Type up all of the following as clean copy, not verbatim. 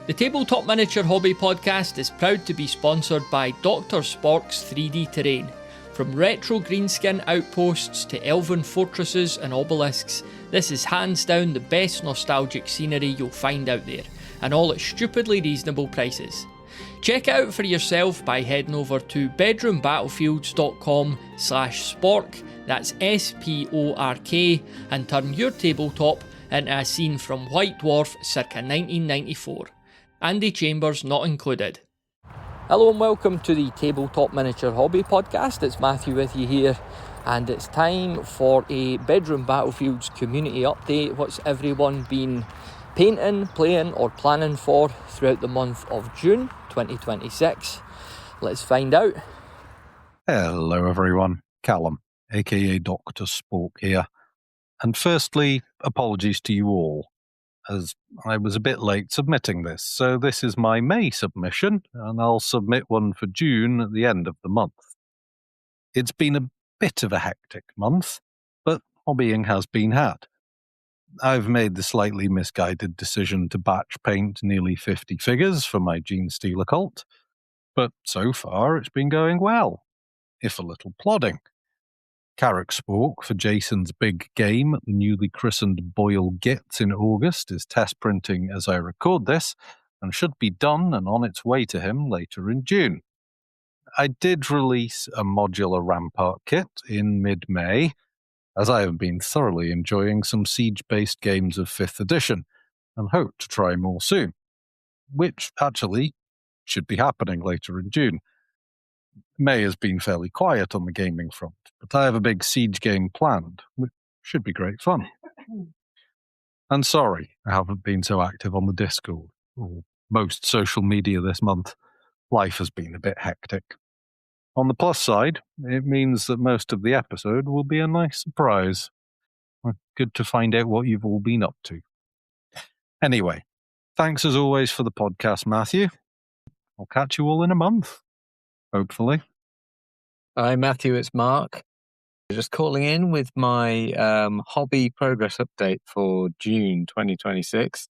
The Tabletop Miniature Hobby Podcast is proud to be sponsored by Dr. Spork's 3D Terrain. From retro greenskin outposts to elven fortresses and obelisks, this is hands down the best nostalgic scenery you'll find out there, and all at stupidly reasonable prices. Check it out for yourself by heading over to bedroombattlefields.com/spork, that's SPORK, and turn your tabletop into a scene from White Dwarf circa 1994. Andy Chambers not included. Hello and welcome to the Tabletop Miniature Hobby Podcast. It's Matthew with you here, and it's time for a Bedroom Battlefields community update. What's everyone been painting, playing or planning for throughout the month of June 2026? Let's find out. Hello everyone, Callum, aka Dr. Spork here. And firstly, apologies to you all, as I was a bit late submitting this. So this is my May submission, and I'll submit one for June at the end of the month. It's been a bit of a hectic month, but hobbying has been had. I've made the slightly misguided decision to batch paint nearly 50 figures for my Genestealer Occult, but so far it's been going well, if a little plodding. Carrick Spork for Jason's big game at the newly christened Boyle Gits in August is test printing as I record this, and should be done and on its way to him later in June. I did release a modular Rampart kit in mid-May, as I have been thoroughly enjoying some siege-based games of 5th edition, and hope to try more soon, which actually should be happening later in June. May has been fairly quiet on the gaming front, but I have a big siege game planned, which should be great fun. And sorry, I haven't been so active on the Discord, or most social media this month. Life has been a bit hectic. On the plus side, it means that most of the episode will be a nice surprise. Good to find out what you've all been up to. Anyway, thanks as always for the podcast, Matthew. I'll catch you all in a month. Hopefully. Hi, Matthew, it's Mark. Just calling in with my hobby progress update for June 2026.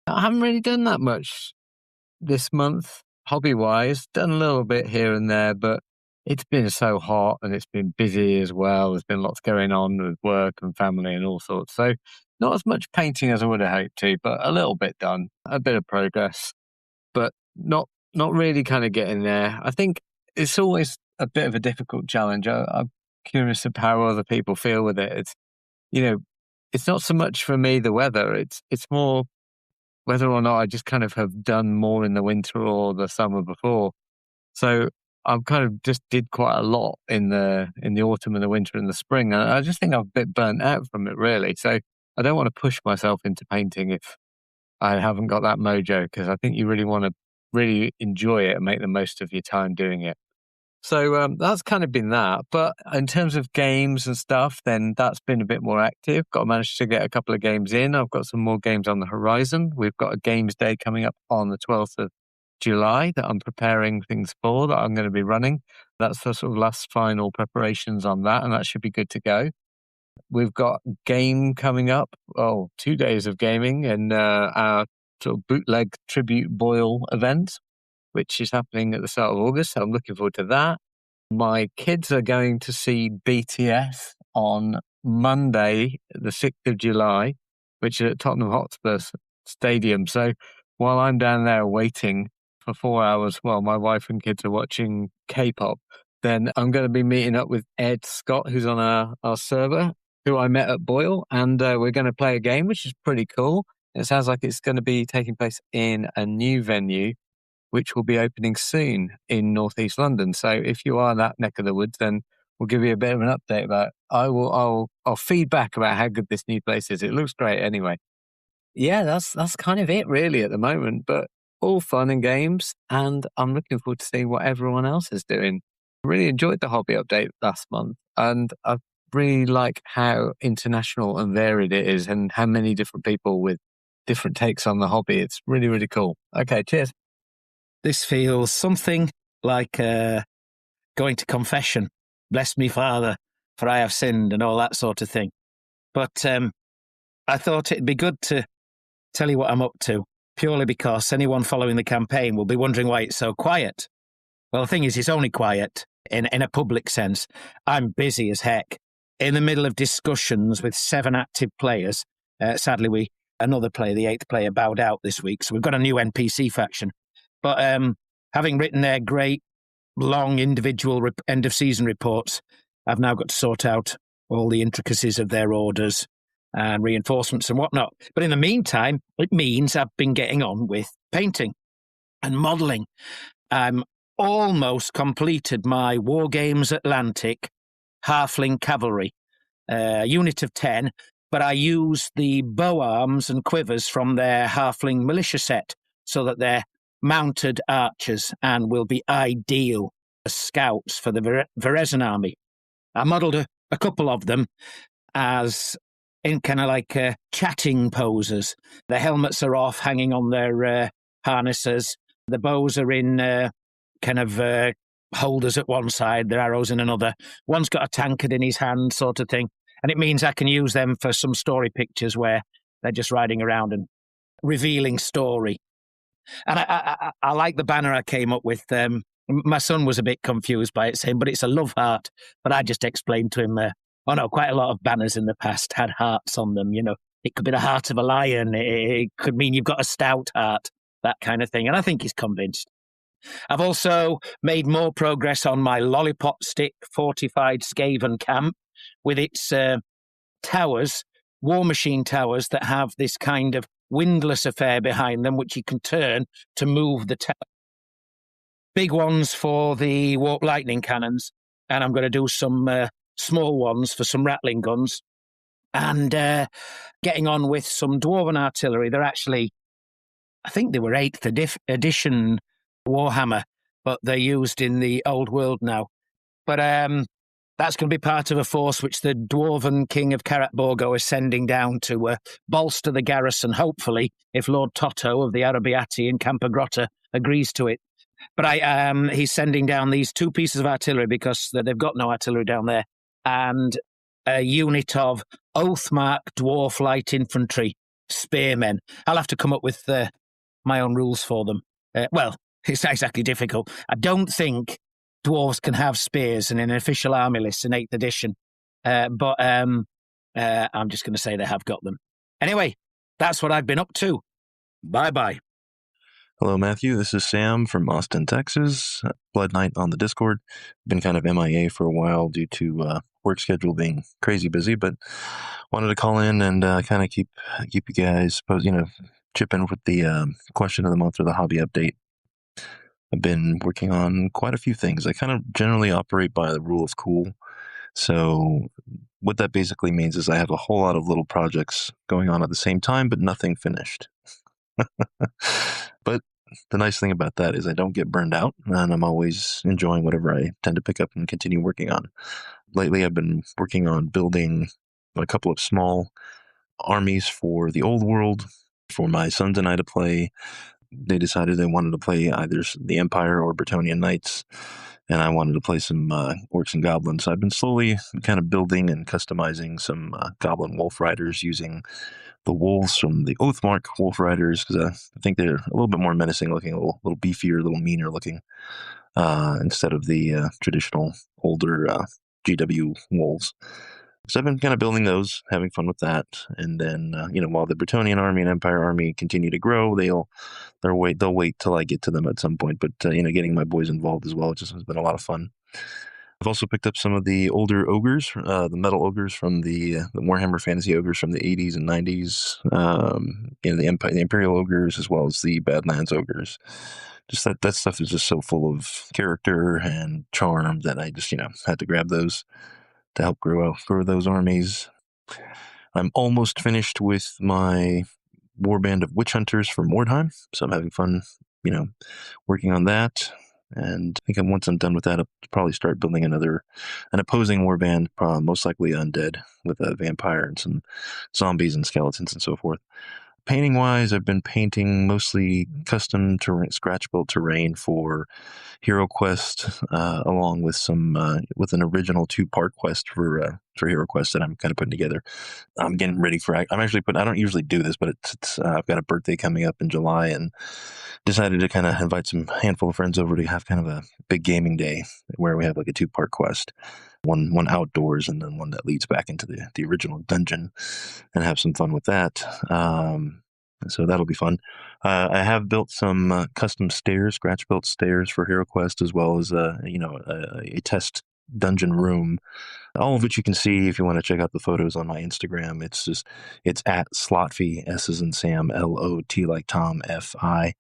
I haven't really done that much this month, hobby-wise. Done a little bit here and there, but it's been so hot and it's been busy as well. There's been lots going on with work and family and all sorts. So not as much painting as I would have hoped to, but a little bit done. A bit of progress, but not really kind of getting there. I think it's always a bit of a difficult challenge. I'm curious of how other people feel with it. It's, it's not so much for me the weather. It's more whether or not I just kind of have done more in the winter or the summer before. So I've kind of just did quite a lot in the autumn and the winter and the spring. And I just think I'm a bit burnt out from it, really. So I don't want to push myself into painting if I haven't got that mojo, because I think you really want to really enjoy it and make the most of your time doing it. So that's kind of been that. But in terms of games and stuff, then that's been a bit more active. Managed to get a couple of games in. I've got some more games on the horizon. We've got a games day coming up on the 12th of July that I'm preparing things for, that I'm going to be running. That's the sort of last final preparations on that, and that should be good to go. We've got game coming up. 2 days of gaming and our sort of bootleg tribute Boyle event, which is happening at the start of August. So I'm looking forward to that. My kids are going to see BTS on Monday, the 6th of July, which is at Tottenham Hotspur Stadium. So while I'm down there waiting for 4 hours while my wife and kids are watching K-pop, then I'm going to be meeting up with Ed Scott, who's on our server, who I met at Boyle, and we're going to play a game, which is pretty cool. It sounds like it's going to be taking place in a new venue, which will be opening soon in Northeast London. So if you are in that neck of the woods, then we'll give you a bit of an update about it. I'll feedback about how good this new place is. It looks great anyway. Yeah, that's kind of it really at the moment, but all fun and games, and I'm looking forward to seeing what everyone else is doing. I really enjoyed the hobby update last month, and I really like how international and varied it is, and how many different people with different takes on the hobby. It's really, really cool. Okay, cheers. This feels something like going to confession. Bless me, Father, for I have sinned, and all that sort of thing. But I thought it'd be good to tell you what I'm up to. purely because anyone following the campaign will be wondering why it's so quiet. Well, the thing is, it's only quiet in a public sense. I'm busy as heck, in the middle of discussions with 7 active players. Sadly, another player, the 8th player, bowed out this week, so we've got a new NPC faction. But having written their great, long, individual end-of-season reports, I've now got to sort out all the intricacies of their orders and reinforcements and whatnot. But in the meantime, it means I've been getting on with painting and modelling. I'm almost completed my War Games Atlantic Halfling Cavalry, unit of 10, but I use the bow arms and quivers from their Halfling militia set so that they're mounted archers and will be ideal as scouts for the Verezan army. I modelled a couple of them as in kind of like chatting poses. The helmets are off, hanging on their harnesses. The bows are in kind of holders at one side, their arrows in another. One's got a tankard in his hand, sort of thing. And it means I can use them for some story pictures where they're just riding around and revealing story. And I like the banner I came up with. My son was a bit confused by it, saying, but it's a love heart. But I just explained to him, quite a lot of banners in the past had hearts on them. You know, it could be the heart of a lion. It could mean you've got a stout heart, that kind of thing. And I think he's convinced. I've also made more progress on my lollipop stick fortified Skaven camp with its towers, war machine towers that have this kind of windlass affair behind them, which you can turn to move the tower. Big ones for the warp lightning cannons, and I'm going to do some small ones for some rattling guns, and getting on with some dwarven artillery. They're actually, I think they were 8th edition Warhammer, but they're used in the old world now. But that's going to be part of a force which the dwarven king of Karat Borgo is sending down to bolster the garrison, hopefully, if Lord Toto of the Arabiati in Campagrotta agrees to it. But he's sending down these 2 pieces of artillery because they've got no artillery down there, and a unit of Oathmark dwarf light infantry spearmen. I'll have to come up with my own rules for them. Well, it's not exactly difficult. I don't think dwarves can have spears in an official army list in 8th edition, but I'm just going to say they have got them. Anyway, that's what I've been up to. Bye-bye. Hello, Matthew. This is Sam from Austin, Texas. Blood Knight on the Discord. Been kind of MIA for a while due to work schedule being crazy busy, but wanted to call in and kind of keep you guys, chip in with the question of the month or the hobby update. I've been working on quite a few things. I kind of generally operate by the rule of cool. So what that basically means is I have a whole lot of little projects going on at the same time, but nothing finished. But the nice thing about that is I don't get burned out, and I'm always enjoying whatever I tend to pick up and continue working on. Lately, I've been working on building a couple of small armies for the old world for my sons and I to play. They decided they wanted to play either the Empire or Bretonnian Knights, and I wanted to play some orcs and goblins. So I've been slowly kind of building and customizing some goblin wolf riders using the wolves from the Oathmark wolf riders, because I think they're a little bit more menacing looking, a little beefier, a little meaner looking, instead of the traditional older GW wolves. So I've been kind of building those, having fun with that, and then while the Bretonnian army and Empire army continue to grow, they'll wait till I get to them at some point. But getting my boys involved as well just has been a lot of fun. I've also picked up some of the older ogres, the metal ogres from the Warhammer Fantasy ogres from the 80s and 90s, the Imperial ogres, as well as the Badlands ogres. Just that stuff is just so full of character and charm that I just had to grab those to help grow those armies. I'm almost finished with my warband of witch hunters for Mordheim, so I'm having fun, working on that. And I think once I'm done with that, I'll probably start building an opposing warband, most likely undead, with a vampire and some zombies and skeletons and so forth. painting wise, I've been painting mostly custom scratch built terrain for Hero Quest, along with some with an original 2-part quest for Hero Quest that I'm kind of putting together. I'm getting ready for. I'm actually putting. I don't usually do this, but it's I've got a birthday coming up in July, and decided to kind of invite some handful of friends over to have kind of a big gaming day where we have like a 2-part quest, one outdoors and then one that leads back into the original dungeon, and have some fun with that. So that'll be fun. I have built some custom stairs, scratch built stairs for Hero Quest, as well as a test dungeon room, all of which you can see if you want to check out the photos on my Instagram. It's at Slotfi, S as in Sam, LOT like Tom, FI.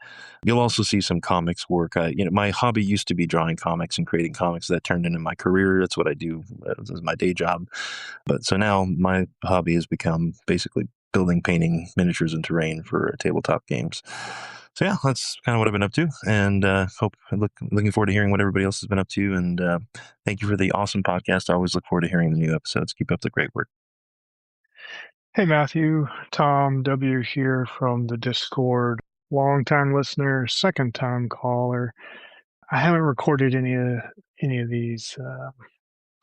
You'll also see some comics work. My hobby used to be drawing comics and creating comics. That turned into my career. That's what I do as my day job. But so now my hobby has become basically building, painting miniatures and terrain for tabletop games. So yeah, that's kind of what I've been up to, and looking forward to hearing what everybody else has been up to. And thank you for the awesome podcast. I always look forward to hearing the new episodes. Keep up the great work. Hey, Matthew. Tom W. here from the Discord. Long-time listener, second-time caller. I haven't recorded any of these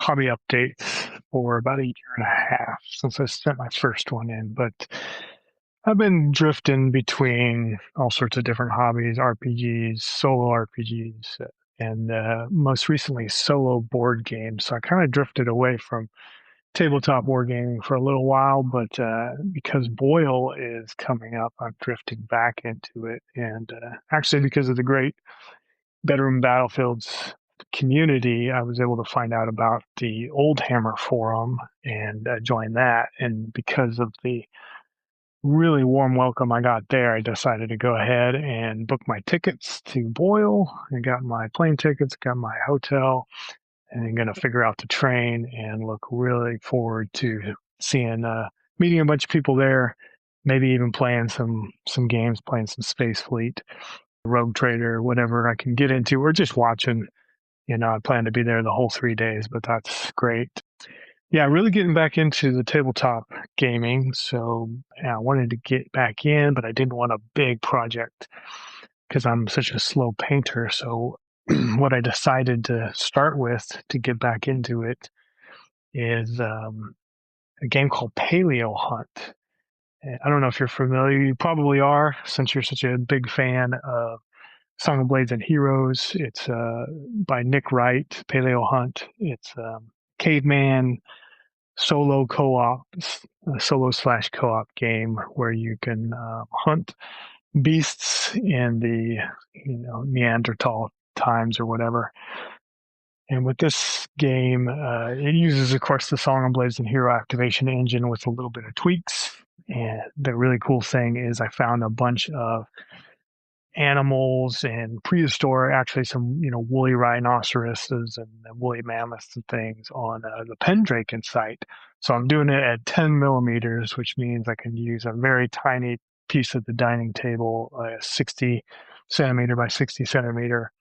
hobby updates for about a year and a half since I sent my first one in, but I've been drifting between all sorts of different hobbies, RPGs, solo RPGs, and most recently solo board games. So I kind of drifted away from tabletop wargaming for a little while, but because Boyle is coming up, I'm drifting back into it. And actually, because of the great Bedroom Battlefields community, I was able to find out about the Old Hammer forum and join that. And because of the really warm welcome I got there, I decided to go ahead and book my tickets to Boyle. I got my plane tickets, got my hotel, and I'm going to figure out the train and look really forward to seeing, meeting a bunch of people there, maybe even playing some games, playing some Space Fleet, Rogue Trader, whatever I can get into, or just watching. I plan to be there the whole 3 days, but that's great. Yeah, really getting back into the tabletop gaming. So I wanted to get back in, but I didn't want a big project because I'm such a slow painter. So what I decided to start with to get back into it is a game called Paleo Hunt. I don't know if you're familiar. You probably are, since you're such a big fan of Song of Blades and Heroes. It's by Nick Wright, Paleo Hunt. It's caveman solo co-op, solo/co-op game where you can hunt beasts in the Neanderthal times or whatever. And with this game, it uses, of course, the Song of Blades and Hero activation engine with a little bit of tweaks. And the really cool thing is I found a bunch of animals and prehistoric, actually some woolly rhinoceroses and woolly mammoths and things on the Pendraken site. So I'm doing it at 10 millimeters, which means I can use a very tiny piece of the dining table, a 60 centimeter by 60 centimeter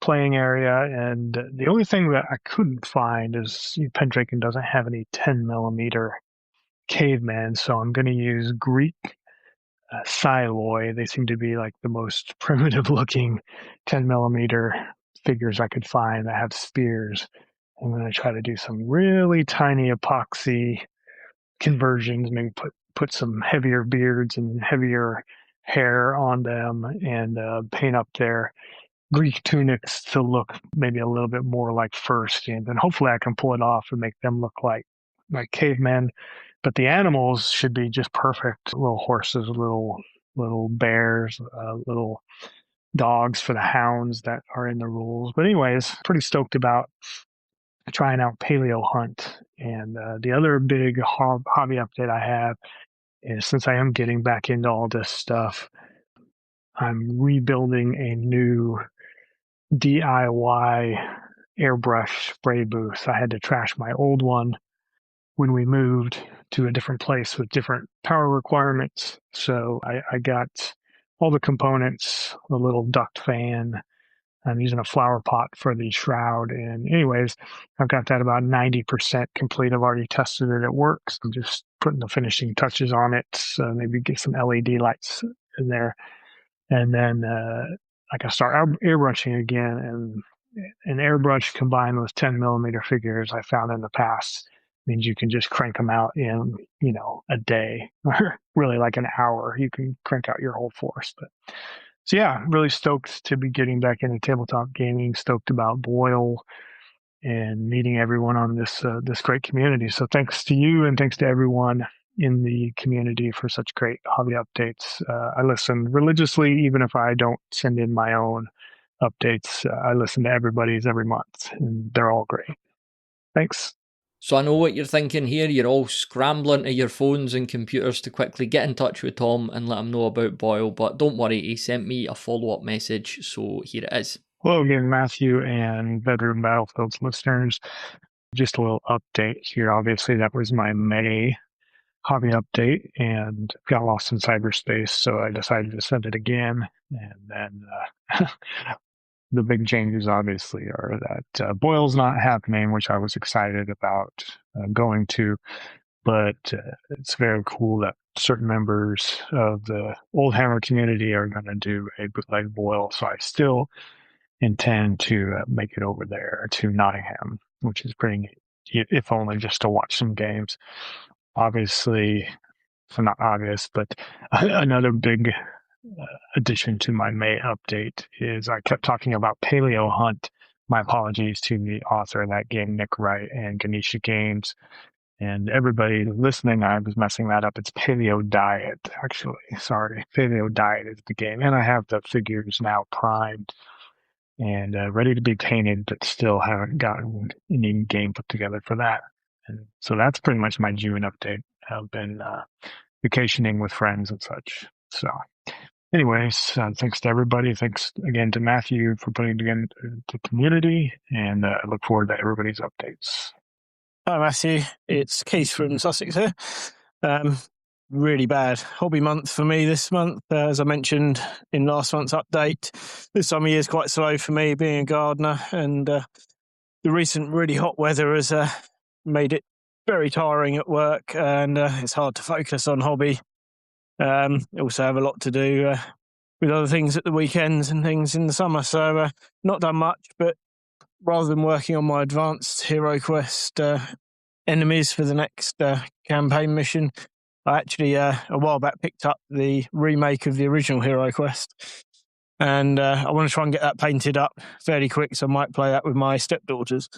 playing area. And the only thing that I couldn't find is Pendraken doesn't have any 10 millimeter cavemen, so I'm going to use Greek Siloi. They seem to be like the most primitive looking 10 millimeter figures I could find that have spears. I'm going to try to do some really tiny epoxy conversions, maybe put some heavier beards and heavier hair on them, and paint up their Greek tunics to look maybe a little bit more like fur skins. And hopefully I can pull it off and make them look like cavemen. But the animals should be just perfect. Little horses, little bears, little dogs for the hounds that are in the rules. But anyways, pretty stoked about trying out Paleo Hunt. And the other big hobby update I have is, since I am getting back into all this stuff, I'm rebuilding a new DIY airbrush spray booth. I had to trash my old one when we moved to a different place with different power requirements. So I got all the components, the little duct fan, I'm using a flower pot for the shroud. And anyways, I've got that about 90% complete. I've already tested it. It works. I'm just putting the finishing touches on it. Maybe get some LED lights in there. And then I can start airbrushing again. And an airbrush combined with 10 millimeter figures I found in the past means you can just crank them out in, a day or really like an hour. You can crank out your whole force. So yeah, really stoked to be getting back into tabletop gaming, stoked about Boyle and meeting everyone on this great community. So thanks to you and thanks to everyone in the community for such great hobby updates. I listen religiously, even if I don't send in my own updates. I listen to everybody's every month, and they're all great. Thanks. So I know what you're thinking here. You're all scrambling to your phones and computers to quickly get in touch with Tom and let him know about Boyle, but don't worry, he sent me a follow-up message, so here it is. Hello again, Matthew and Bedroom Battlefields listeners. Just a little update here. Obviously, that was my May hobby update and got lost in cyberspace, so I decided to send it again. And then the big changes, obviously, are that Boyle's not happening, which I was excited about going to, but it's very cool that certain members of the Old Hammer community are going to do a bootleg Boyle, so I still intend to make it over there to Nottingham, which is pretty neat, if only just to watch some games. Obviously, so not obvious, but another big addition to my May update is I kept talking about Paleo Hunt. My apologies to the author of that game, Nick Wright, and Ganesha Games. And everybody listening, I was messing that up. It's Paleo Diet, actually. Sorry. Paleo Diet is the game. And I have the figures now primed and ready to be painted, but still haven't gotten any game put together for that. And so that's pretty much my June update. I've been vacationing with friends and such. So anyways, thanks to everybody. Thanks again to Matthew for putting together the community, and I look forward to everybody's updates. Hi, Matthew. It's Keith from Sussex here. Really bad hobby month for me this month. As I mentioned in last month's update, this time of year is quite slow for me, being a gardener, and the recent really hot weather has made it very tiring at work, and it's hard to focus on hobby. Also have a lot to do with other things at the weekends and things in the summer, so not done much, but rather than working on my advanced Hero Quest enemies for the next campaign mission, I actually a while back picked up the remake of the original Hero Quest, and I want to try and get that painted up fairly quick, so I might play that with my stepdaughters.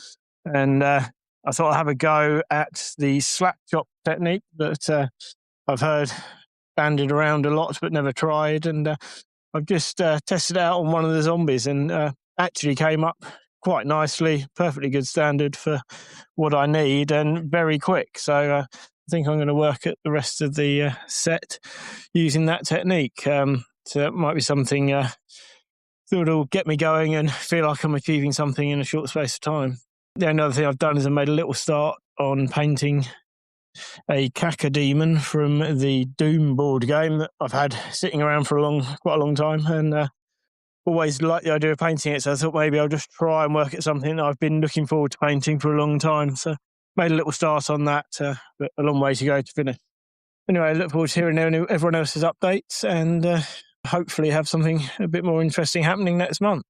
And I thought I'd have a go at the slap chop technique that I've heard bandied around a lot but never tried, and I've just tested it out on one of the zombies, and actually came up quite nicely, perfectly good standard for what I need, and very quick. So I think I'm going to work at the rest of the set using that technique. So it might be something that will get me going and feel like I'm achieving something in a short space of time. The only other thing I've done is I made a little start on painting a Cacodemon from the Doom board game that I've had sitting around for quite a long time, and always liked the idea of painting it, so I thought maybe I'll just try and work at something that I've been looking forward to painting for a long time. So made a little start on that, but a long way to go to finish. Anyway, I look forward to hearing everyone else's updates, and hopefully have something a bit more interesting happening next month.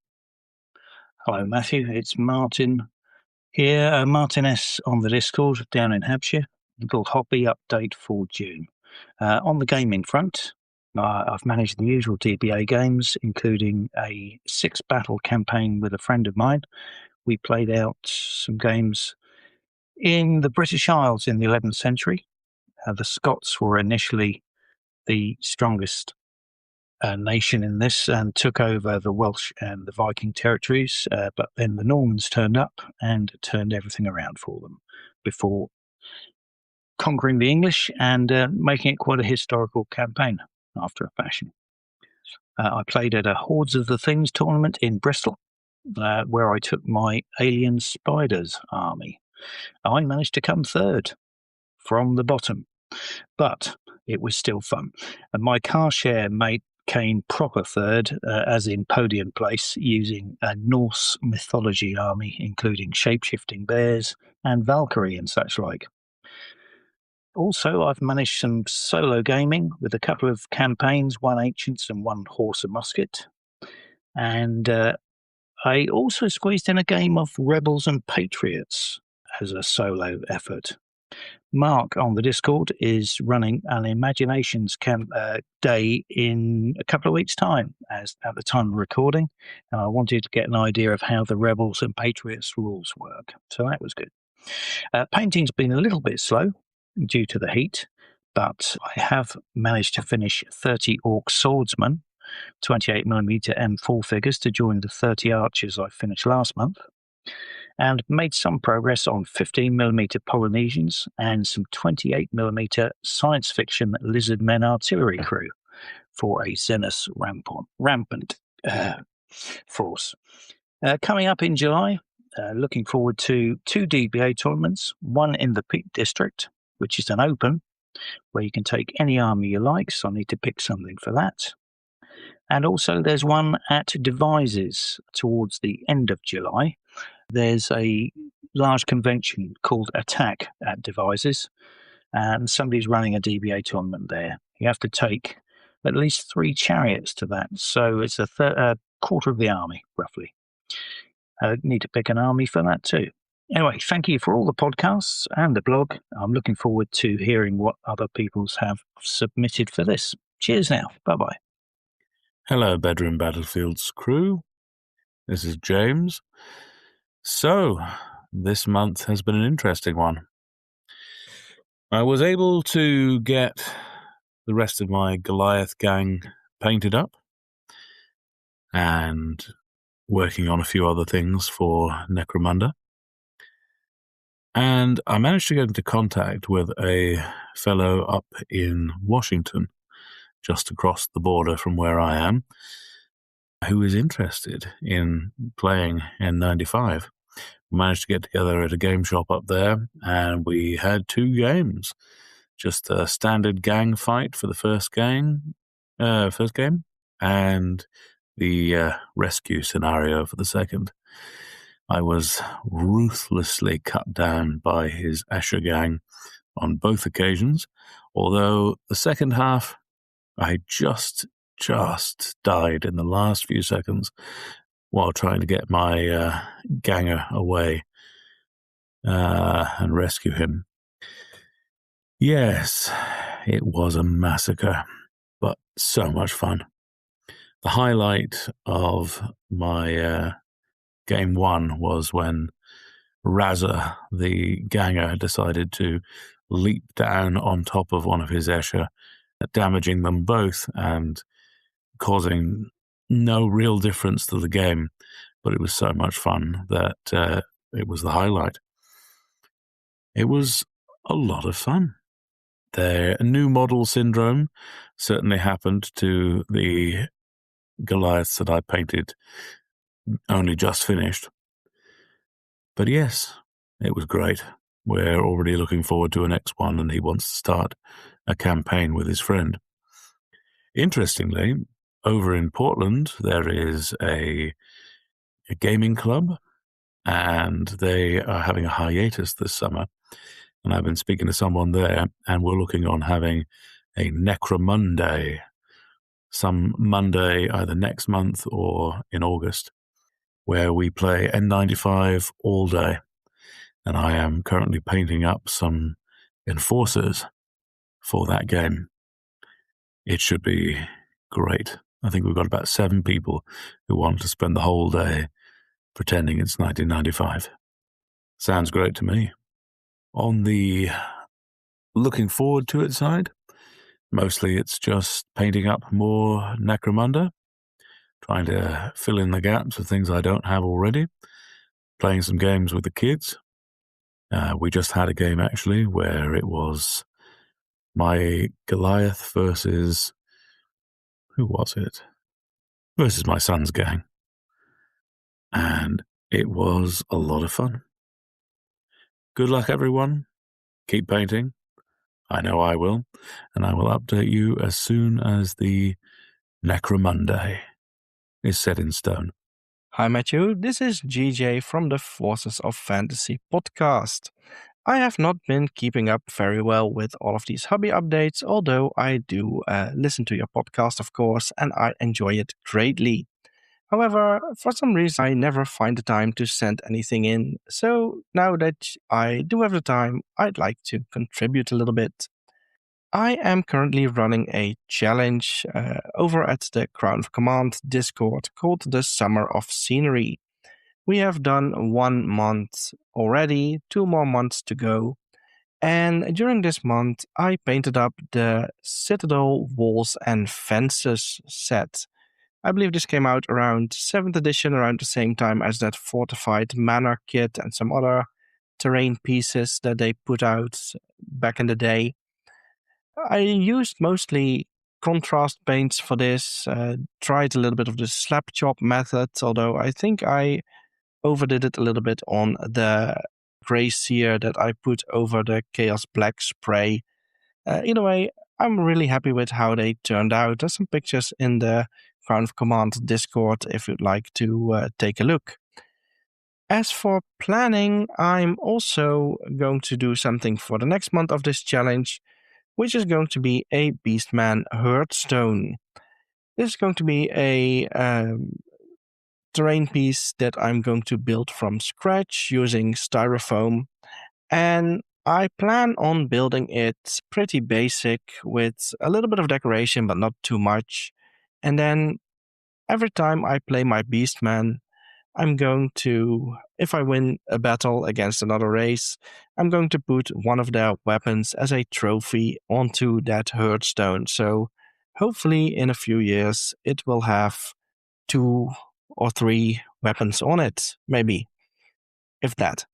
Hello, Matthew. It's Martin here, Martin S. on the Discord down in Hampshire. Little hobby update for June. On the gaming front, I've managed the usual DBA games, including a 6-battle campaign with a friend of mine. We played out some games in the British Isles in the 11th century. The Scots were initially the strongest nation in this and took over the Welsh and the Viking territories, but then the Normans turned up and turned everything around for them before conquering the English and making it quite a historical campaign after a fashion. I played at a Hordes of the Things tournament in Bristol, where I took my Alien Spiders army. I managed to come third from the bottom, but it was still fun. And my car share mate came proper third, as in podium place, using a Norse mythology army, including shape-shifting bears and Valkyrie and such like. Also, I've managed some solo gaming with a couple of campaigns, one Ancients and one Horse and Musket. And I also squeezed in a game of Rebels and Patriots as a solo effort. Mark on the Discord is running an Imaginations day in a couple of weeks' time, as at the time of recording, and I wanted to get an idea of how the Rebels and Patriots rules work. So that was good. Painting's been a little bit slow due to the heat, but I have managed to finish 30 Orc Swordsmen, 28mm M4 figures to join the 30 Archers I finished last month, and made some progress on 15mm Polynesians and some 28mm science fiction Lizardmen artillery crew for a Xenos rampant force. Coming up in July, looking forward to 2 DBA tournaments, one in the Peak District, which is an open, where you can take any army you like, so I need to pick something for that. And also there's one at Devises towards the end of July. There's a large convention called Attack at Devises, and somebody's running a DBA tournament there. You have to take at least 3 chariots to that, so it's a quarter of the army, roughly. I need to pick an army for that too. Anyway, thank you for all the podcasts and the blog. I'm looking forward to hearing what other people's have submitted for this. Cheers now. Bye-bye. Hello, Bedroom Battlefields crew. This is James. So, this month has been an interesting one. I was able to get the rest of my Goliath gang painted up and working on a few other things for Necromunda. And I managed to get into contact with a fellow up in Washington, just across the border from where I am, who is interested in playing N95. We managed to get together at a game shop up there, and we had 2 games. Just a standard gang fight for the first game, and the rescue scenario for the second. I was ruthlessly cut down by his Escher gang on both occasions, although the second half I just died in the last few seconds while trying to get my ganger away and rescue him. Yes, it was a massacre, but so much fun. The highlight of my Game 1 was when Razza, the ganger, decided to leap down on top of one of his Escher, damaging them both and causing no real difference to the game. But it was so much fun that it was the highlight. It was a lot of fun. The new model syndrome certainly happened to the Goliaths that I painted only just finished. But yes, it was great. We're already looking forward to a next one, and he wants to start a campaign with his friend. Interestingly, over in Portland, there is a gaming club, and they are having a hiatus this summer. And I've been speaking to someone there, and we're looking on having a Necromunday some Monday, either next month or in August, where we play N95 all day. And I am currently painting up some enforcers for that game. It should be great. I think we've got about 7 people who want to spend the whole day pretending it's 1995. Sounds great to me. On the looking forward to it side, mostly it's just painting up more Necromunda, trying to fill in the gaps of things I don't have already, playing some games with the kids. We just had a game, actually, where it was my Goliath versus... who was it? Versus my son's gang. And it was a lot of fun. Good luck, everyone. Keep painting. I know I will. And I will update you as soon as the Necromunda is set in stone. Hi, Matthew. This is GJ from the Forces of Fantasy podcast. I have not been keeping up very well with all of these hobby updates, although I do listen to your podcast, of course, and I enjoy it greatly. However, for some reason, I never find the time to send anything in. So now that I do have the time, I'd like to contribute a little bit. I am currently running a challenge over at the Crown of Command Discord called the Summer of Scenery. We have done 1 month already, 2 more months to go. And during this month, I painted up the Citadel Walls and Fences set. I believe this came out around 7th edition, around the same time as that Fortified Manor kit and some other terrain pieces that they put out back in the day. I used mostly contrast paints for this, tried a little bit of the slap chop method, although I think I overdid it a little bit on the gray sear that I put over the Chaos Black spray. Either way, I'm really happy with how they turned out. There's some pictures in the Crown of Command Discord if you'd like to take a look. As for planning, I'm also going to do something for the next month of this challenge, which is going to be a Beastman Hearthstone. This is going to be a terrain piece that I'm going to build from scratch using styrofoam, and I plan on building it pretty basic with a little bit of decoration but not too much. And then every time I play my Beastman, I'm going to, if I win a battle against another race, I'm going to put one of their weapons as a trophy onto that Hearthstone. So hopefully in a few years it will have 2 or 3 weapons on it, maybe, if that.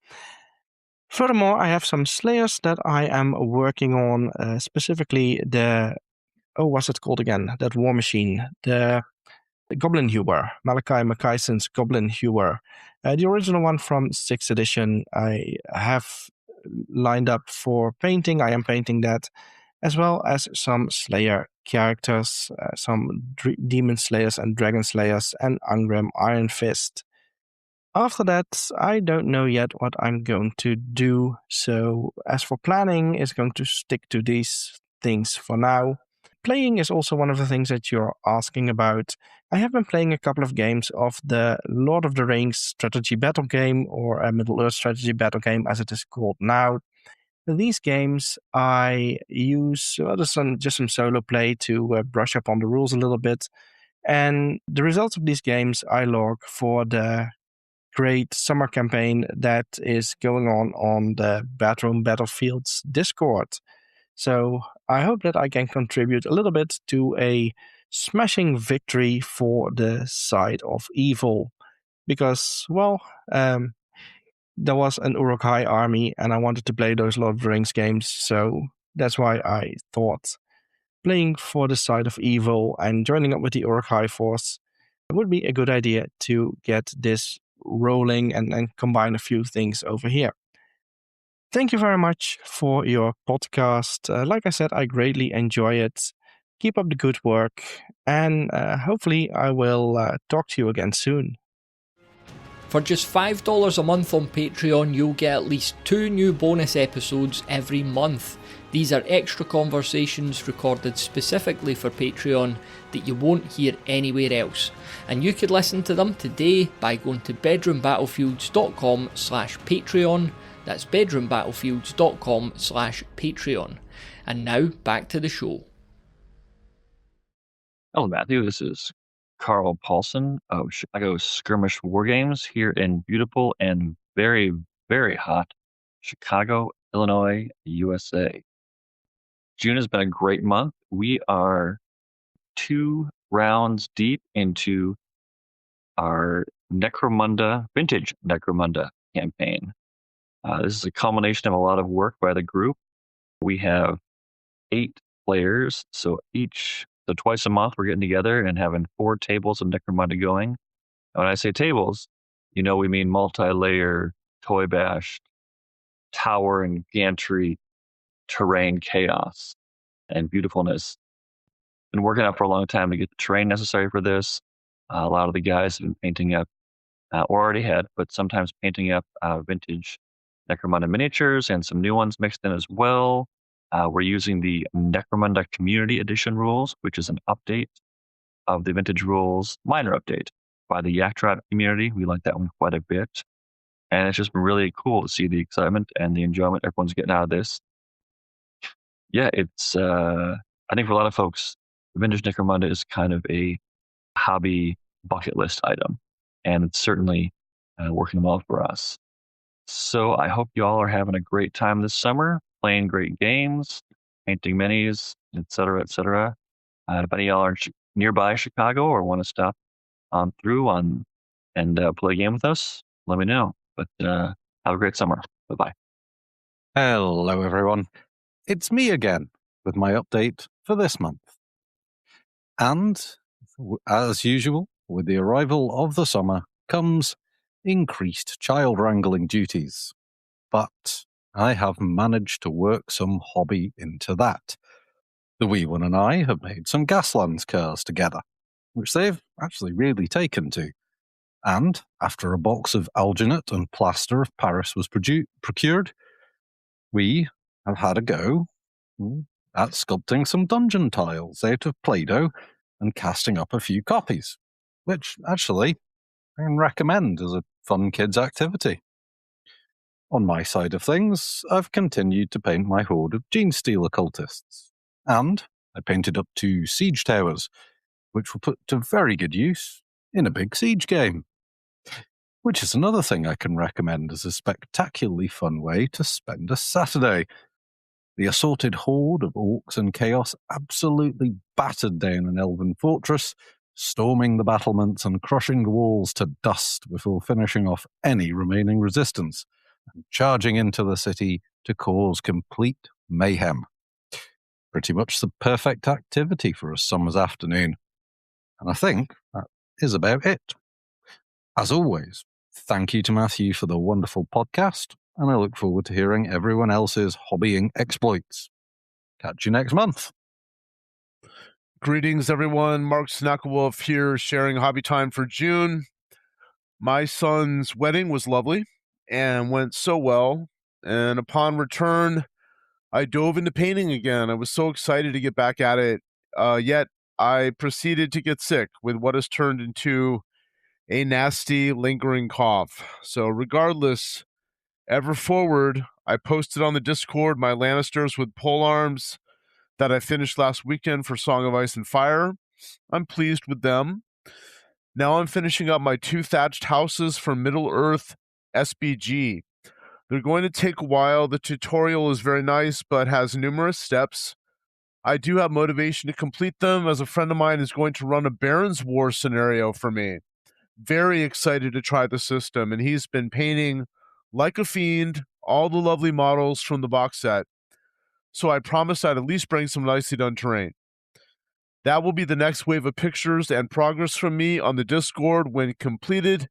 Furthermore, I have some Slayers that I am working on, specifically the, what's it called again? That war machine, the Goblin Hewer, Malachi McKayson's Goblin Hewer. The original one from 6th edition I have lined up for painting. I am painting that, as well as some Slayer characters, some Demon Slayers and Dragon Slayers, and Angram Iron Fist. After that, I don't know yet what I'm going to do. So as for planning, it's going to stick to these things for now. Playing is also one of the things that you're asking about. I have been playing a couple of games of the Lord of the Rings strategy battle game, or a Middle-earth strategy battle game as it is called now. These games I use just some solo play to brush up on the rules a little bit. And the results of these games I log for the great summer campaign that is going on the Batroom Battlefields Discord. So I hope that I can contribute a little bit to a smashing victory for the side of evil. Because, well, there was an Uruk-hai army and I wanted to play those Lord of the Rings games. So that's why I thought playing for the side of evil and joining up with the Uruk-hai force would be a good idea to get this rolling and combine a few things over here. Thank you very much for your podcast. Like I said, I greatly enjoy it. Keep up the good work, and hopefully I will talk to you again soon. For just $5 a month on Patreon, you'll get at least 2 new bonus episodes every month. These are extra conversations recorded specifically for Patreon that you won't hear anywhere else. And you could listen to them today by going to bedroombattlefields.com/Patreon. That's bedroombattlefields.com/Patreon. And now back to the show. Hello, Matthew. This is Carl Paulson of Chicago Skirmish Wargames here in beautiful and very, very hot Chicago, Illinois, USA. June has been a great month. We are 2 rounds deep into our Necromunda, vintage Necromunda campaign. This is a culmination of a lot of work by the group. We have 8 players, so twice a month we're getting together and having 4 tables of Necromunda going. And when I say tables, we mean multi-layer, toy-bashed, tower and gantry terrain chaos and beautifulness. been working out for a long time to get the terrain necessary for this. A lot of the guys have been painting up, or already had, but sometimes painting up vintage Necromunda miniatures and some new ones mixed in as well. We're using the Necromunda Community Edition rules, which is an update of the vintage rules, minor update by the Yaktrot community. We like that one quite a bit. And it's just been really cool to see the excitement and the enjoyment everyone's getting out of this. Yeah, it's, I think for a lot of folks, vintage Necromunda is kind of a hobby bucket list item. And it's certainly working well for us. So I hope you all are having a great time this summer, playing great games, painting minis, etc., etc. If any of y'all are nearby Chicago or want to stop on through and play a game with us, let me know. But have a great summer. Bye-bye. Hello, everyone. It's me again with my update for this month. And as usual, with the arrival of the summer comes increased child wrangling duties. But I have managed to work some hobby into that. The wee one and I have made some Gaslands cars together, which they've actually really taken to. And after a box of alginate and plaster of Paris was procured, we have had a go at sculpting some dungeon tiles out of Play-Doh and casting up a few copies, which actually I can recommend as a fun kids' activity. On my side of things, I've continued to paint my horde of Genestealer cultists, and I painted up 2 siege towers, which were put to very good use in a big siege game. Which is another thing I can recommend as a spectacularly fun way to spend a Saturday. The assorted horde of orcs and chaos absolutely battered down an elven fortress, storming the battlements and crushing the walls to dust before finishing off any remaining resistance, and charging into the city to cause complete mayhem. Pretty much the perfect activity for a summer's afternoon. And I think that is about it. As always, thank you to Matthew for the wonderful podcast, and I look forward to hearing everyone else's hobbying exploits. Catch you next month. Greetings, everyone. Mark Snacklewolf here, sharing hobby time for June. My son's wedding was lovely and went so well, and upon return, I dove into painting again. I was so excited to get back at it, yet I proceeded to get sick with what has turned into a nasty, lingering cough. So regardless, ever forward, I posted on the Discord my Lannisters with polearms that I finished last weekend for Song of Ice and Fire. I'm pleased with them. Now I'm finishing up my 2 thatched houses for Middle-earth SBG. They're going to take a while. The tutorial is very nice, but has numerous steps. I do have motivation to complete them, as a friend of mine is going to run a Baron's War scenario for me. Very excited to try the system, and he's been painting like a fiend all the lovely models from the box set. So I promised I'd at least bring some nicely done terrain. That will be the next wave of pictures and progress from me on the Discord when completed.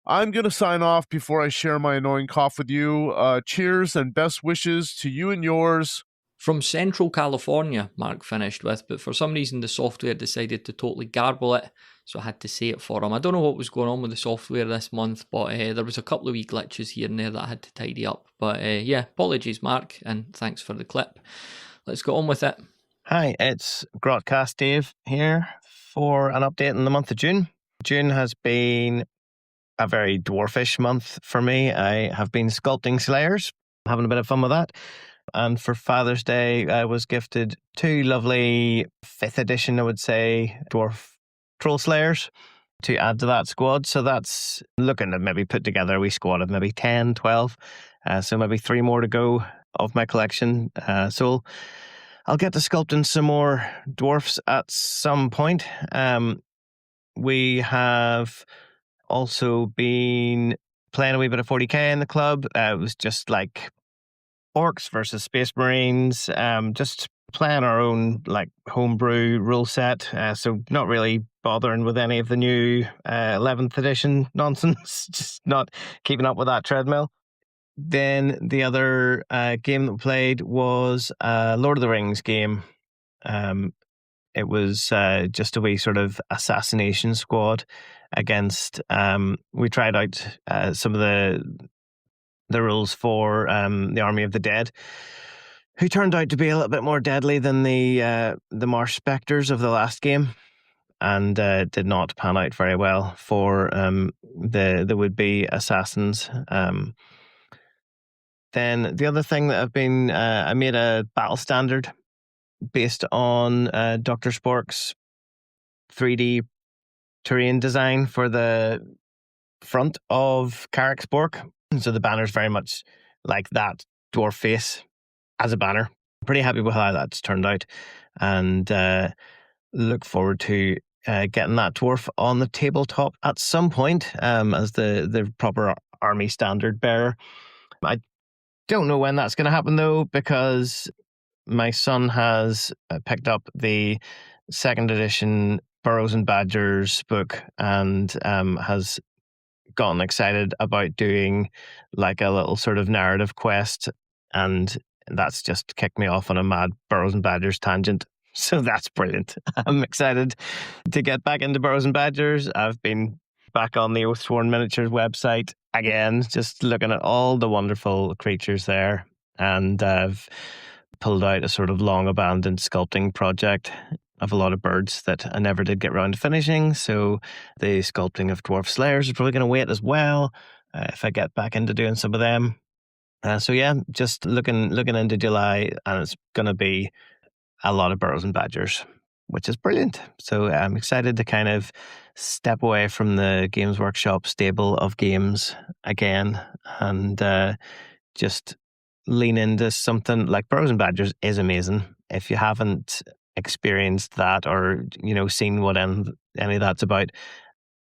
I'm going to sign off before I share my annoying cough with you. Cheers and best wishes to you and yours. From Central California, Mark finished with, but for some reason the software decided to totally garble it, so I had to say it for him. I don't know what was going on with the software this month, but there was a couple of wee glitches here and there that I had to tidy up. But yeah, apologies, Mark, and thanks for the clip. Let's go on with it. Hi, it's Grotcast Dave here for an update in the month of June. June has been a very dwarfish month for me. I have been sculpting Slayers, having a bit of fun with that. And for Father's Day, I was gifted 2 lovely 5th edition, I would say, dwarf troll slayers to add to that squad. So that's looking to maybe put together a wee squad of maybe 10, 12. So maybe 3 more to go of my collection. So I'll get to sculpting some more dwarfs at some point. We have also been playing a wee bit of 40k in the club. It was just like Orcs versus Space Marines, just playing our own like homebrew rule set, so not really bothering with any of the new 11th edition nonsense, just not keeping up with that treadmill. Then the other game that we played was a Lord of the Rings game. It was just a wee sort of assassination squad against. We tried out some of the rules for the Army of the Dead, who turned out to be a little bit more deadly than the Marsh Spectres of the last game, and did not pan out very well for the would-be assassins. Then the other thing that I've been, I made a battle standard based on Dr. Spork's 3D terrain design for the front of Carrick Spork. So the banner's very much like that dwarf face as a banner. Pretty happy with how that's turned out, and look forward to getting that dwarf on the tabletop at some point as the proper army standard bearer. I don't know when that's going to happen though, because my son has picked up the 2nd edition Burrows and Badgers book and has gotten excited about doing like a little sort of narrative quest, and that's just kicked me off on a mad Burrows and Badgers tangent. So that's brilliant. I'm excited to get back into Burrows and Badgers. I've been back on the Oathsworn Miniatures website again, just looking at all the wonderful creatures there, and I've pulled out a sort of long abandoned sculpting project of a lot of birds that I never did get around to finishing. So the sculpting of Dwarf Slayers is probably going to wait as well if I get back into doing some of them. So yeah, just looking into July, and it's going to be a lot of Burrows and Badgers, which is brilliant. So I'm excited to kind of step away from the Games Workshop stable of games again, and just lean into something like Burrows and Badgers is amazing. If you haven't experienced that, or seen what any of that's about,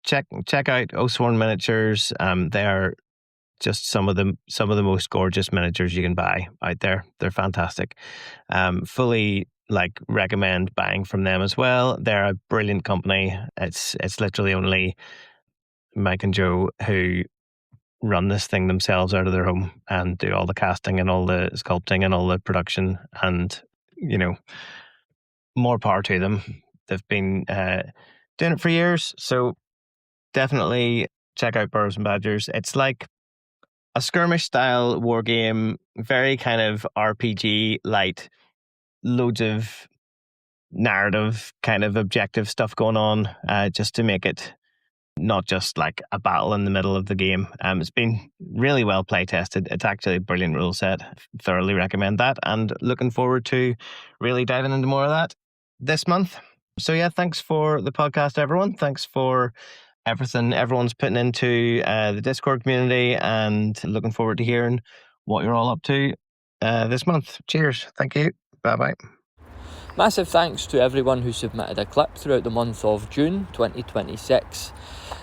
check out Oathsworn Miniatures. They are just some of the most gorgeous miniatures you can buy out there. They're fantastic. Fully recommend buying from them as well. They're a brilliant company. It's literally only Mike and Joe who run this thing themselves out of their home and do all the casting and all the sculpting and all the production, and more power to them. They've been doing it for years, so definitely check out Burrows and Badgers. It's like a skirmish style war game, very kind of RPG light, loads of narrative kind of objective stuff going on, just to make it not just like a battle in the middle of the game. It's been really well play tested. It's actually a brilliant rule set. Thoroughly recommend that, and looking forward to really diving into more of that this month. So yeah, thanks for the podcast, everyone. Thanks for everything everyone's putting into the Discord community, and looking forward to hearing what you're all up to this month. Cheers. Thank you. Bye-bye. Massive thanks to everyone who submitted a clip throughout the month of June 2026,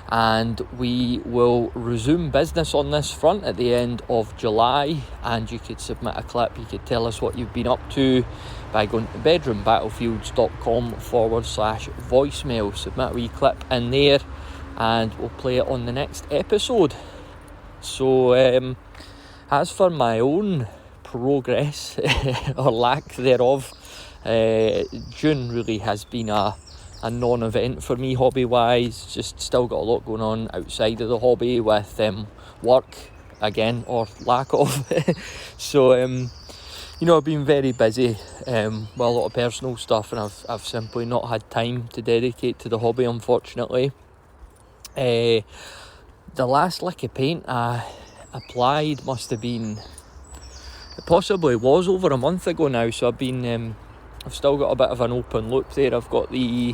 and we will resume business on this front at the end of July. And you could submit a clip, you could tell us what you've been up to by going to bedroombattlefields.com/voicemail. Submit a wee clip in there and we'll play it on the next episode. So as for my own progress or lack thereof, June really has been a non-event for me hobby wise. Just still got a lot going on outside of the hobby with work again, or lack of. So I've been very busy with a lot of personal stuff, and I've simply not had time to dedicate to the hobby, unfortunately. The last lick of paint I applied must have been, it possibly was over a month ago now. So I've still got a bit of an open loop there. I've got the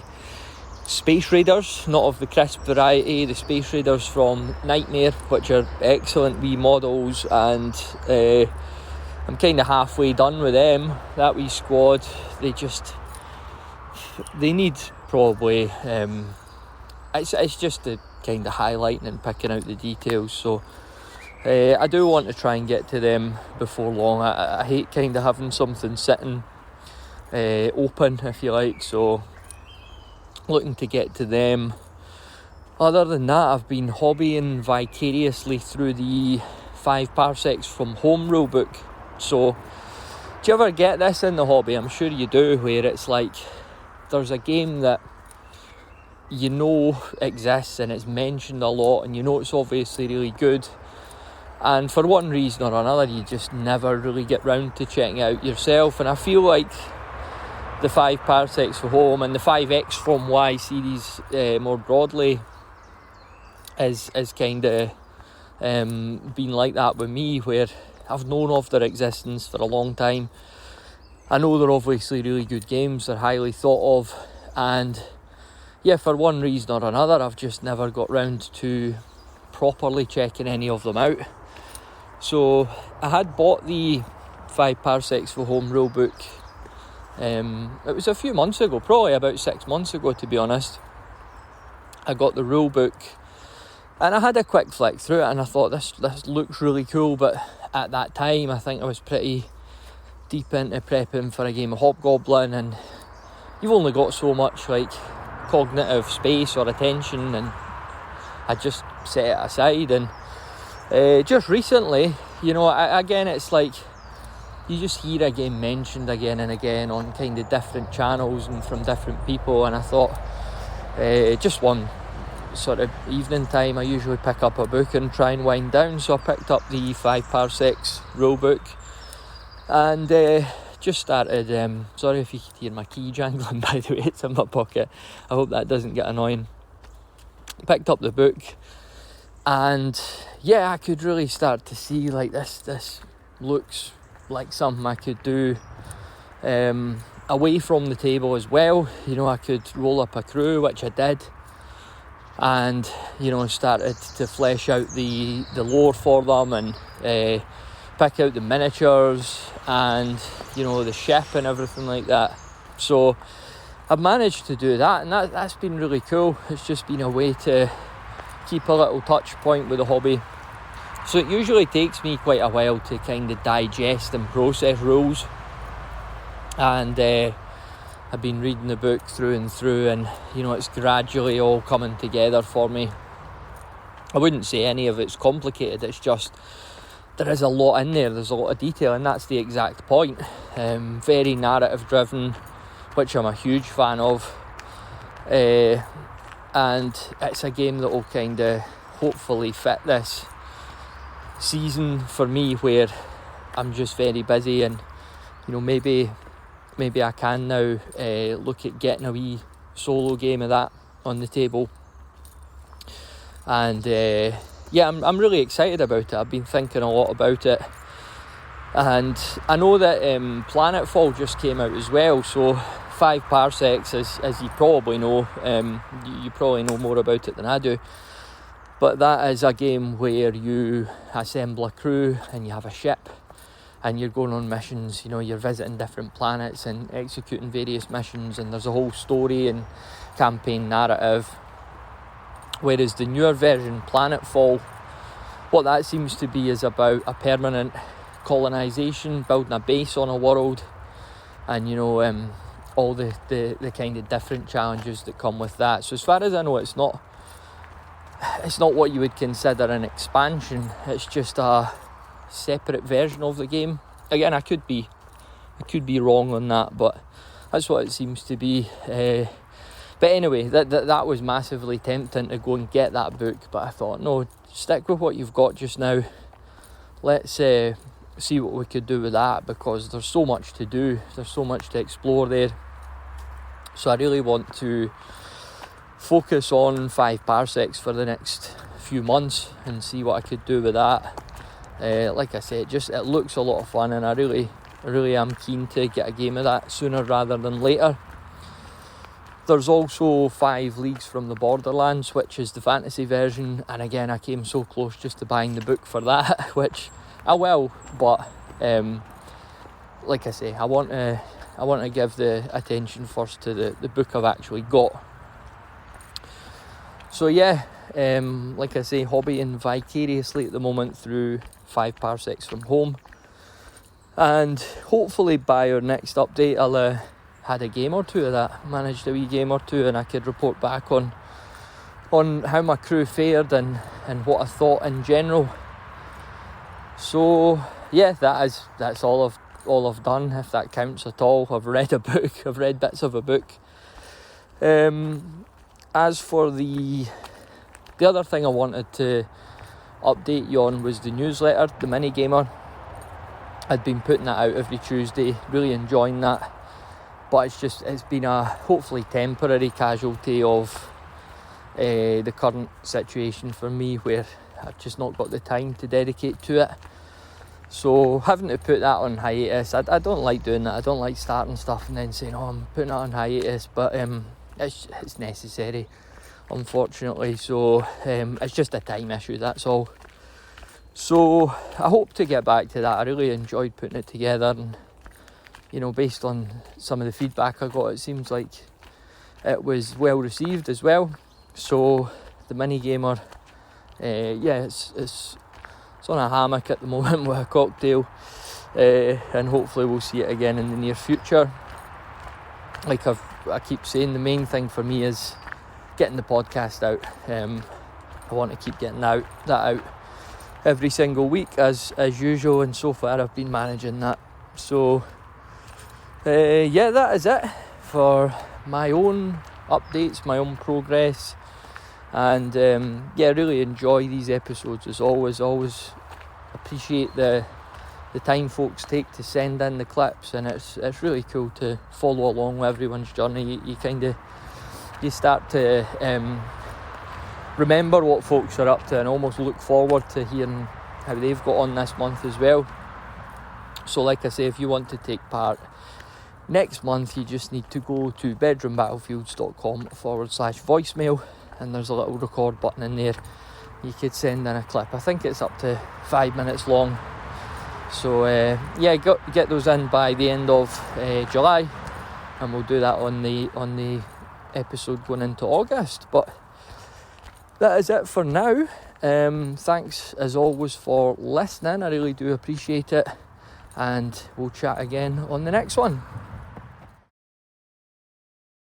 Space Raiders, not of the crisp variety, the Space Raiders from Nightmare, which are excellent wee models, and I'm kind of halfway done with them. That wee squad, they need probably, it's just the kind of highlighting and picking out the details. So I do want to try and get to them before long. I hate kind of having something sitting open, if you like, so looking to get to them. Other than that, I've been hobbying vicariously through the 5 Parsecs from Home rulebook. So do you ever get this in the hobby? I'm sure you do, where it's like there's a game that you know exists and it's mentioned a lot and you know it's obviously really good, and for one reason or another you just never really get round to checking it out yourself. And I feel like the 5 Parsecs for Home and the 5X from Y series more broadly is kind of been like that with me, where I've known of their existence for a long time. I know they're obviously really good games, they're highly thought of, and yeah, for one reason or another I've just never got round to properly checking any of them out. So I had bought the 5 Parsecs for Home rulebook. It was a few months ago, probably about 6 months ago to be honest. I got the rulebook and I had a quick flick through it and I thought this looks really cool, but at that time I think I was pretty deep into prepping for a game of Hobgoblin, and you've only got so much like cognitive space or attention, and I just set it aside. And just recently, you know, again it's like you just hear a game mentioned again and again on kind of different channels and from different people, and I thought just one sort of evening time I usually pick up a book and try and wind down, so I picked up the 5 Parsecs rulebook and just started, sorry if you could hear my key jangling by the way, it's in my pocket, I hope that doesn't get annoying. Picked up the book and yeah, I could really start to see like this looks like something I could do away from the table as well. You know, I could roll up a crew, which I did, and you know, started to flesh out the lore for them and pick out the miniatures and you know, the ship and everything like that. So I've managed to do that, and that's been really cool. It's just been a way to keep a little touch point with the hobby. So it usually takes me quite a while to kind of digest and process rules, and I've been reading the book through and through, and you know, it's gradually all coming together for me. I wouldn't say any of it's complicated, it's just there is a lot in there, there's a lot of detail, and that's the exact point. Very narrative driven, which I'm a huge fan of, and it's a game that will kind of hopefully fit this season for me where I'm just very busy, and you know, maybe I can now look at getting a wee solo game of that on the table. And yeah, I'm really excited about it. I've been thinking a lot about it, and I know that Planetfall just came out as well, so 5 Parsecs, as you probably know, you probably know more about it than I do, but that is a game where you assemble a crew and you have a ship and you're going on missions. You know, you're visiting different planets and executing various missions, and there's a whole story and campaign narrative. Whereas the newer version, Planetfall, what that seems to be is about a permanent colonisation, building a base on a world, and you know, all the kind of different challenges that come with that. So as far as I know, it's not what you would consider an expansion, it's just a separate version of the game. Again, I could be wrong on that, but that's what it seems to be. But anyway, that was massively tempting to go and get that book, but I thought, no, stick with what you've got just now. Let's see what we could do with that, because there's so much to do, there's so much to explore there. So I really want to focus on 5 Parsecs for the next few months and see what I could do with that. Like I said, it looks a lot of fun, and I really am keen to get a game of that sooner rather than later. There's also 5 Leagues from the Borderlands, which is the fantasy version, and again, I came so close just to buying the book for that, which I will, but like I say, I want to give the attention first to the book I've actually got. So yeah, like I say, hobbying vicariously at the moment through 5 Parsecs from Home, and hopefully by our next update I'll had a game or two of that, managed a wee game or two, and I could report back on how my crew fared and what I thought in general. So yeah, that's all I've done, if that counts at all. I've read a book, I've read bits of a book, As for the other thing I wanted to update you on was the newsletter, the Mini Gamer. I'd been putting that out every Tuesday, really enjoying that, but it's been a hopefully temporary casualty of the current situation for me, where I've just not got the time to dedicate to it. So having to put that on hiatus, I don't like doing that. I don't like starting stuff and then saying, oh, I'm putting it on hiatus, but it's necessary, unfortunately. So it's just a time issue, that's all. So I hope to get back to that. I really enjoyed putting it together, and based on some of the feedback I got, it seems like it was well received as well. So the Mini Gamer, it's on a hammock at the moment with a cocktail, and hopefully we'll see it again in the near future. Like I keep saying, the main thing for me is getting the podcast out. I want to keep getting that out every single week as usual, and so far I've been managing that. So that is it for my own updates, my own progress, and really enjoy these episodes as always. Always appreciate the time folks take to send in the clips, and it's really cool to follow along with everyone's journey. You start to remember what folks are up to and almost look forward to hearing how they've got on this month as well. So like I say, if you want to take part next month, you just need to go to bedroombattlefields.com/voicemail, and there's a little record button in there. You could send in a clip. I think it's up to 5 minutes long. So get those in by the end of July, and we'll do that on the episode going into August. But that is it for now. Thanks as always for listening. I really do appreciate it, and we'll chat again on the next one.